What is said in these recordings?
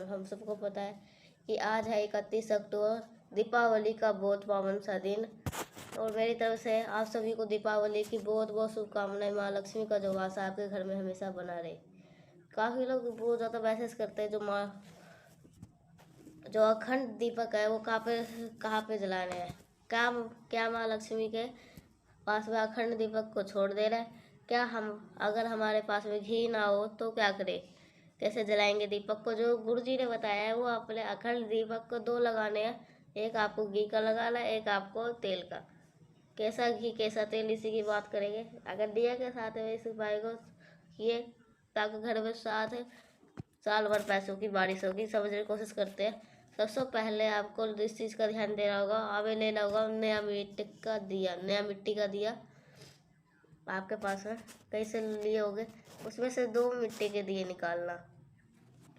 हम सबको पता है कि आज है 31 अक्टूबर, दीपावली का बहुत पावन सा दिन। और मेरी तरफ से आप सभी को दीपावली की बहुत बहुत शुभकामनाएं। माँ लक्ष्मी का जो वास आपके घर में हमेशा बना रहे। काफ़ी लोग बहुत ज़्यादा मैसेज करते हैं जो अखंड दीपक है वो कहाँ पे जलाने हैं। क्या क्या माँ लक्ष्मी के पास में अखंड दीपक को छोड़ दे रहे हैं क्या? हम अगर हमारे पास में घी ना हो तो क्या करें, कैसे जलाएंगे दीपक को? जो गुरु जी ने बताया है वो अपने अखंड दीपक को 2 लगाने हैं। एक आपको घी का लगाना है, एक आपको तेल का। कैसा घी कैसा तेल इसी की बात करेंगे। अगर दिया के साथ में इस उपाय को किए ताकि घर में साल भर पैसों की बारिश होगी। समझने की कोशिश करते हैं। सबसे पहले आपको इस चीज़ का ध्यान देना होगा। हमें लेना होगा नया मिट्टी का दिया आपके पास में कैसे लिए होगे, उसमें से 2 मिट्टी के दिए निकालना।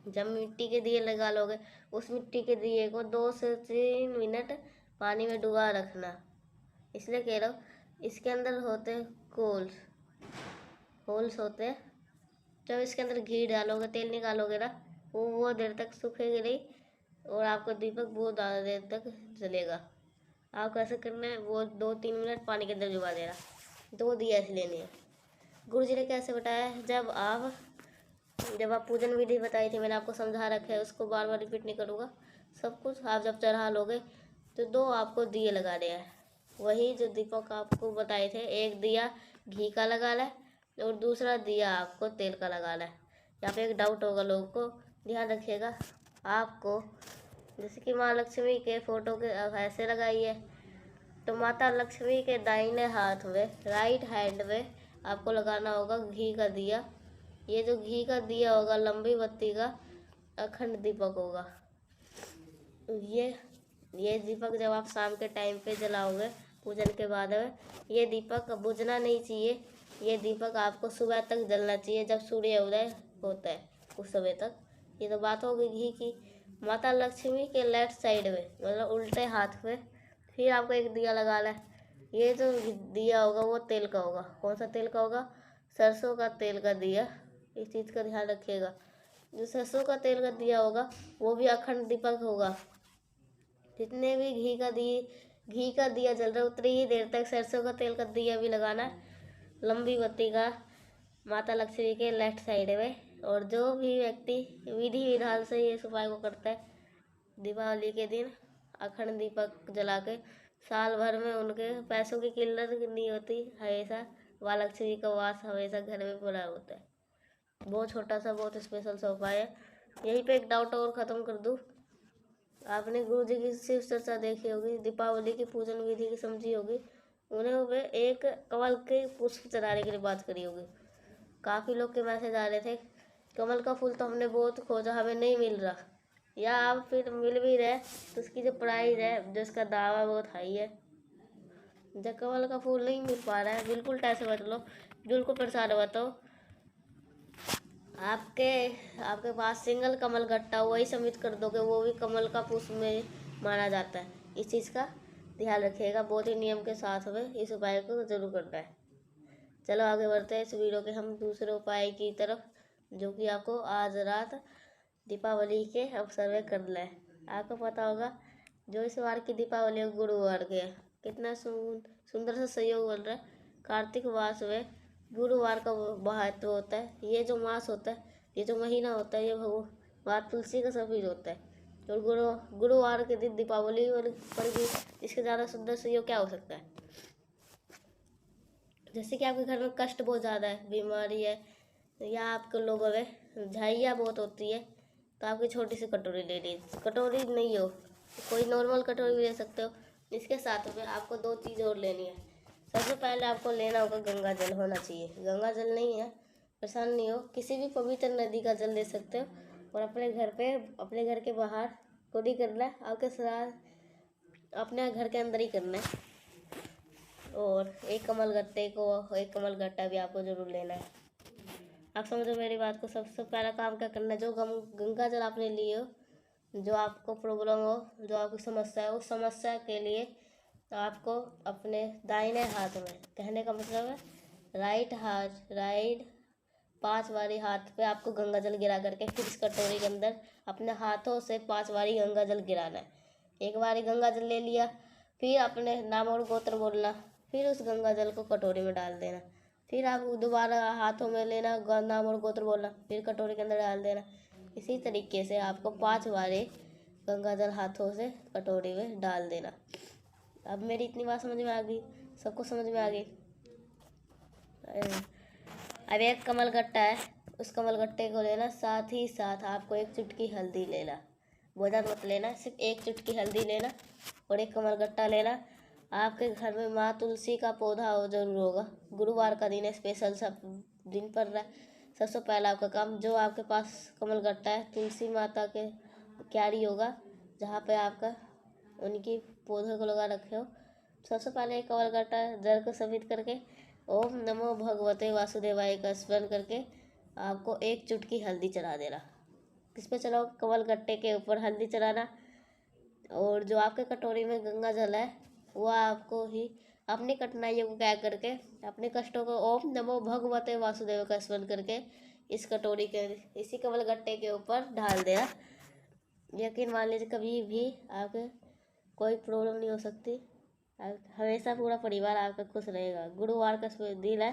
जब मिट्टी के दिए लगा लोगे उस मिट्टी के दिए को 2 से 3 मिनट पानी में डुबा रखना। इसलिए कह रहा हूँ, इसके अंदर होते होल्स होते हैं। जब इसके अंदर घी डालोगे, तेल निकालोगे ना, वो देर तक सूखेगी नहीं और आपका दीपक बहुत ज़्यादा देर तक जलेगा। आप कैसे करना है, वो 2-3 मिनट पानी के अंदर डुबा देना। 2 दिया ऐसे लेनी है। गुरु जी ने कैसे बताया है, जब आप पूजन विधि बताई थी, मैंने आपको समझा रखा है, उसको बार बार रिपीट नहीं करूँगा। सब कुछ आप जब चढ़ा लोगे तो 2 आपको दिए लगाने हैं। वही जो दीपक आपको बताए थे, एक दिया घी का लगाना है और दूसरा दिया आपको तेल का लगाना है। यहाँ पे एक डाउट होगा लोगों को, ध्यान रखिएगा। आपको जैसे कि माँ लक्ष्मी के फोटो के ऐसे लगाइए, तो माता लक्ष्मी के दाहिने हाथ में, राइट हैंड में आपको लगाना होगा घी का दिया। ये जो घी का दिया होगा, लंबी बत्ती का अखंड दीपक होगा। ये दीपक जब आप शाम के टाइम पे जलाओगे पूजन के बाद में, ये दीपक बुझना नहीं चाहिए। ये दीपक आपको सुबह तक जलना चाहिए, जब सूर्य उदय होता है उस समय तक। ये तो बात होगी घी की। माता लक्ष्मी के लेफ्ट साइड में, मतलब उल्टे हाथ में, फिर आपको एक दिया लगाना है। ये जो दिया होगा वो तेल का होगा। कौन सा तेल का होगा? सरसों का तेल का दिया। इस चीज़ का ध्यान रखिएगा। जो सरसों का तेल का दिया होगा वो भी अखंड दीपक होगा। जितने भी घी का दिया जल रहा है उतनी ही देर तक सरसों का तेल का दिया भी लगाना है, लंबी बत्ती का, माता लक्ष्मी के लेफ्ट साइड में। और जो भी व्यक्ति विधि विधान से ये उपाय को करता है, दीपावली के दिन अखंड दीपक जला के, साल भर में उनके पैसों की किल्लत नहीं होती। हमेशा माँ लक्ष्मी का वास हमेशा घर में बना होता है। बहुत छोटा सा, बहुत स्पेशल सा उपाय है। यहीं पे एक डाउट और ख़त्म कर दूँ। आपने गुरु जी की शिव चर्चा देखी होगी, दीपावली की पूजन विधि की समझी होगी। उन्होंने एक कमल के पुष्प चढ़ाने के लिए बात करी होगी। काफ़ी लोग के मैसेज आ रहे थे, कमल का फूल तो हमने बहुत खोजा, हमें नहीं मिल रहा, या आप फिर मिल भी रहे तो उसकी जो प्राइस है, जो इसका दावा है, बहुत हाई है। जब कमल का फूल नहीं मिल पा रहा है, बिल्कुल टैसे मत लो, बिल्कुल परेशान मत हो। आपके पास सिंगल कमल गट्टा, वही सबमिट कर दोगे, वो भी कमल का पुष्प में माना जाता है। इस चीज़ का ध्यान रखिएगा। बहुत ही नियम के साथ में इस उपाय को जरूर करना है। चलो आगे बढ़ते हैं इस वीडियो के हम दूसरे उपाय की तरफ, जो कि आपको आज रात दीपावली के अवसर में करना है। आपको पता होगा जो इस बार की दीपावली गुरुवार के है, कितना सुंदर सा सहयोग बन रहा है। कार्तिक मास में गुरुवार का महत्व होता है। ये जो मास होता है, ये जो महीना होता है, ये भगवान तुलसी का सफीर होता है। और गुरुवार के दिन दीपावली पर भी इसके ज़्यादा सुंदर सहयोग क्या हो सकता है। जैसे कि आपके घर में कष्ट बहुत ज़्यादा है, बीमारी है, या आपके लोगों में झाइयाँ बहुत होती है, तो आपकी छोटी सी कटोरी ले लीजिए। कटोरी नहीं हो, कोई नॉर्मल कटोरी भी ले सकते हो। इसके साथ में आपको 2 चीज़ और लेनी है। सबसे पहले आपको लेना होगा गंगा जल होना चाहिए। गंगा जल नहीं है, परेशान नहीं हो, किसी भी पवित्र नदी का जल ले सकते हो। और अपने घर के बाहर को नहीं करना है, आपके साथ अपने घर के अंदर ही करना है। और एक कमल गट्टा भी आपको ज़रूर लेना है। आप समझो मेरी बात को। सबसे पहला काम क्या करना है, जो गंगा जल आपने लिए हो, जो आपको प्रॉब्लम हो, जो आपकी समस्या है, उस समस्या के लिए आपको अपने दाहिने हाथ में, कहने का मतलब है राइट 5 बारी हाथ पे आपको गंगा जल गिरा करके फिर इस कटोरी के अंदर अपने हाथों से 5 बारी गंगा जल गिराना है। एक बारी गंगा जल ले लिया, फिर अपने नाम और गोत्र बोलना, फिर उस गंगा जल को कटोरी में डाल देना। फिर आप दोबारा हाथों में लेना, नाम और गोत्र बोलना, फिर कटोरी के अंदर डाल देना। इसी तरीके से आपको 5 बारी गंगा जल हाथों से कटोरी में डाल देना। अब मेरी इतनी बात समझ में आ गई, सबको समझ में आ गई। अब एक कमल गट्टा है, उस कमल गट्टे को लेना, साथ ही साथ आपको एक चुटकी हल्दी लेना। बहुत मत लेना, सिर्फ एक चुटकी हल्दी लेना और एक कमल गट्टा लेना। आपके घर में माँ तुलसी का पौधा हो जरूर होगा। गुरुवार का दिन है, स्पेशल सब दिन पड़ रहा है। सबसे पहला आपका काम, जो आपके पास कमल गट्टा है, तुलसी माता के क्यारी होगा जहाँ पे आपका उनकी पौधे को लगा रखे हो, सबसे पहले एक कमल गट्टा जड़ को सफेद करके ओम नमो भगवते वासुदेवाय का स्मरण करके आपको एक चुटकी हल्दी चढ़ा देना। किस पे चलाओ? कमल गट्टे के ऊपर हल्दी चढ़ाना। और जो आपके कटोरी में गंगा जल है वो आपको ही अपनी कठिनाइयों को क्या करके, अपने कष्टों को ओम नमो भगवते वासुदेव का स्मरण करके इस कटोरी के इसी कमल गट्टे के ऊपर ढाल देना। यकीन मान लीजिए कभी भी आपके कोई प्रॉब्लम नहीं हो सकती। हमेशा पूरा परिवार आपका खुश रहेगा। गुरुवार का दिन है,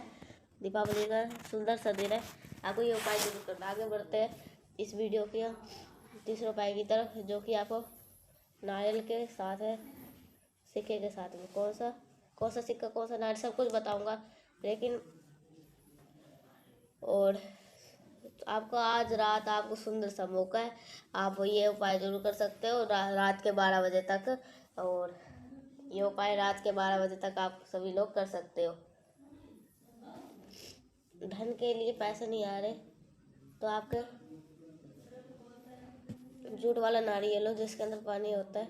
दीपावली का सुंदर सा दिन है। आपको ये उपाय जरूर करना। आगे बढ़ते हैं इस वीडियो के तीसरे उपाय की तरफ, जो कि आपको नारियल के साथ है, सिक्के के साथ में। कौन सा सिक्का, कौन सा नारियल, सब कुछ बताऊंगा। लेकिन और आपको आज रात आपको सुंदर सा मौका है, आप ये उपाय जरूर कर सकते हो रात के 12 बजे तक। और ये उपाय रात के 12 बजे तक आप सभी लोग कर सकते हो। धन के लिए पैसे नहीं आ रहे तो आपके जूट वाला नारियल हो जिसके अंदर पानी होता है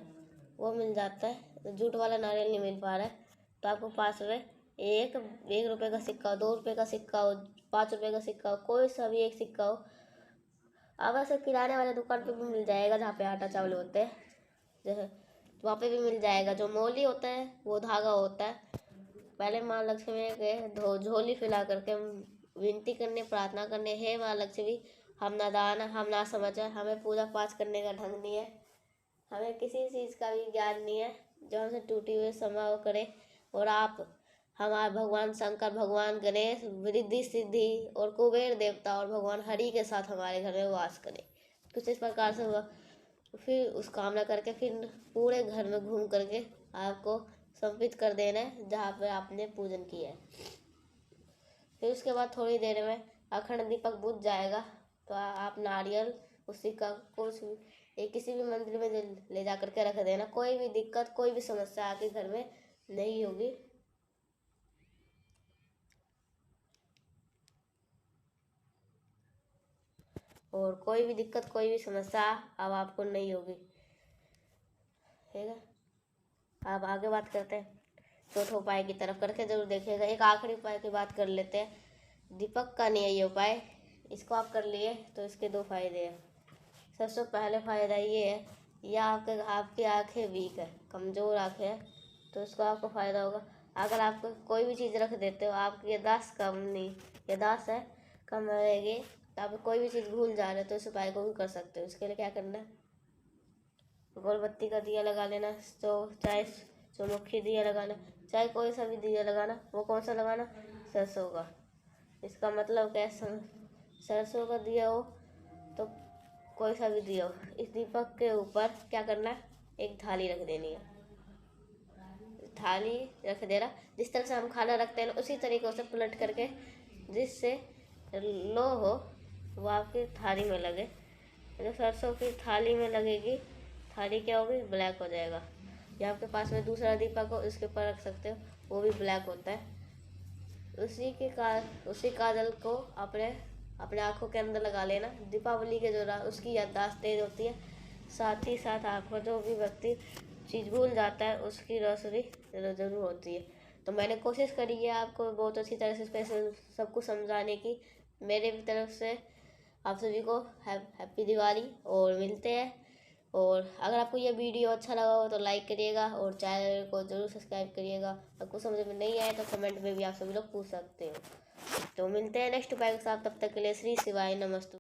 वो मिल जाता है। जूट वाला नारियल नहीं मिल पा रहा है तो आपको पास में एक रुपये का सिक्का हो, 2 रुपये का सिक्का हो, 5 रुपये का सिक्का हो, कोई सा भी एक सिक्का हो। अब ऐसे किराने वाले दुकान पे भी मिल जाएगा जहाँ पे आटा चावल होते हैं, जैसे तो वहाँ पे भी मिल जाएगा। जो मोली होता है वो धागा होता है। पहले माँ लक्ष्मी के झोली फैला करके विनती करने, प्रार्थना करने, हे माँ लक्ष्मी हम नादान, हम ना समझ है, हमें पूजा पाठ करने का ढंग नहीं है, हमें किसी चीज़ का भी ज्ञान नहीं है, जो हमसे टूटी हुई क्षमा वो करे। और आप हमारे भगवान शंकर, भगवान गणेश, रिद्धि सिद्धि और कुबेर देवता और भगवान हरि के साथ हमारे घर में वास करें। कुछ इस प्रकार से फिर उस कामना करके फिर पूरे घर में घूम करके आपको समर्पित कर देना है जहाँ पे आपने पूजन किया है। फिर उसके बाद थोड़ी देर में अखंड दीपक बुझ जाएगा तो आप नारियल उसी का कुछ किसी भी मंदिर में ले जा करके रख देना। कोई भी दिक्कत, कोई भी समस्या आपके घर में नहीं होगी। और कोई भी दिक्कत, कोई भी समस्या अब आपको नहीं होगी। ठीक है, अब आगे बात करते हैं चौथे उपाय की तरफ, करके जरूर देखिएगा। एक आखिरी उपाय की बात कर लेते हैं। दीपक का नहीं है ये उपाय, इसको आप कर लिए तो इसके 2 फायदे हैं। सबसे पहले फ़ायदा ये है, या आपकी आँखें वीक है, कमज़ोर आँखें हैं, तो इसको आपको फ़ायदा होगा। अगर आप कोई भी चीज़ रख देते हो, आपकी याददाश्त याददाश्त है कम रहेगी, तो आप कोई भी चीज़ भूल जा रहे हो तो इस उपाय को भी कर सकते हो। इसके लिए क्या करना है, गोलबत्ती का दिया लगा लेना, तो चाहे चौमुखी दिया लगाना, चाहे कोई सा भी दिया लगाना। वो कौन सा लगाना? सरसों का। इसका मतलब क्या है, सरसों का दिया हो तो कोई सा भी दिया हो। इस दीपक के ऊपर क्या करना है, एक थाली रख देनी है। थाली रख देना, जिस तरह से हम खाना रखते हैं उसी तरीके से पलट करके, जिससे लो हो वो आपकी थाली में लगे। जो सरसों की थाली में लगेगी, थाली क्या होगी, ब्लैक हो जाएगा। या आपके पास में दूसरा दीपक हो इसके ऊपर रख सकते हो, वो भी ब्लैक होता है। उसी काजल को अपने आँखों के अंदर लगा लेना। दीपावली के उसकी याददाश्त तेज होती है, साथ ही साथ आपको जो भी व्यक्ति चीज़ भूल जाता है उसकी रोशनी ज़रूर होती है। तो मैंने कोशिश करी है आपको बहुत अच्छी तरह से स्पेशल सब कुछ समझाने की। मेरे भी तरफ से आप सभी को हैप्पी दिवाली, और मिलते हैं। और अगर आपको ये वीडियो अच्छा लगा हो तो लाइक करिएगा और चैनल को ज़रूर सब्सक्राइब करिएगा। अगर कुछ समझ में नहीं आए तो कमेंट में भी आप सभी लोग पूछ सकते हो। तो मिलते हैं नेक्स्ट उपाय के साथ, तब तक के लिए श्री शिवाय नमस्तु।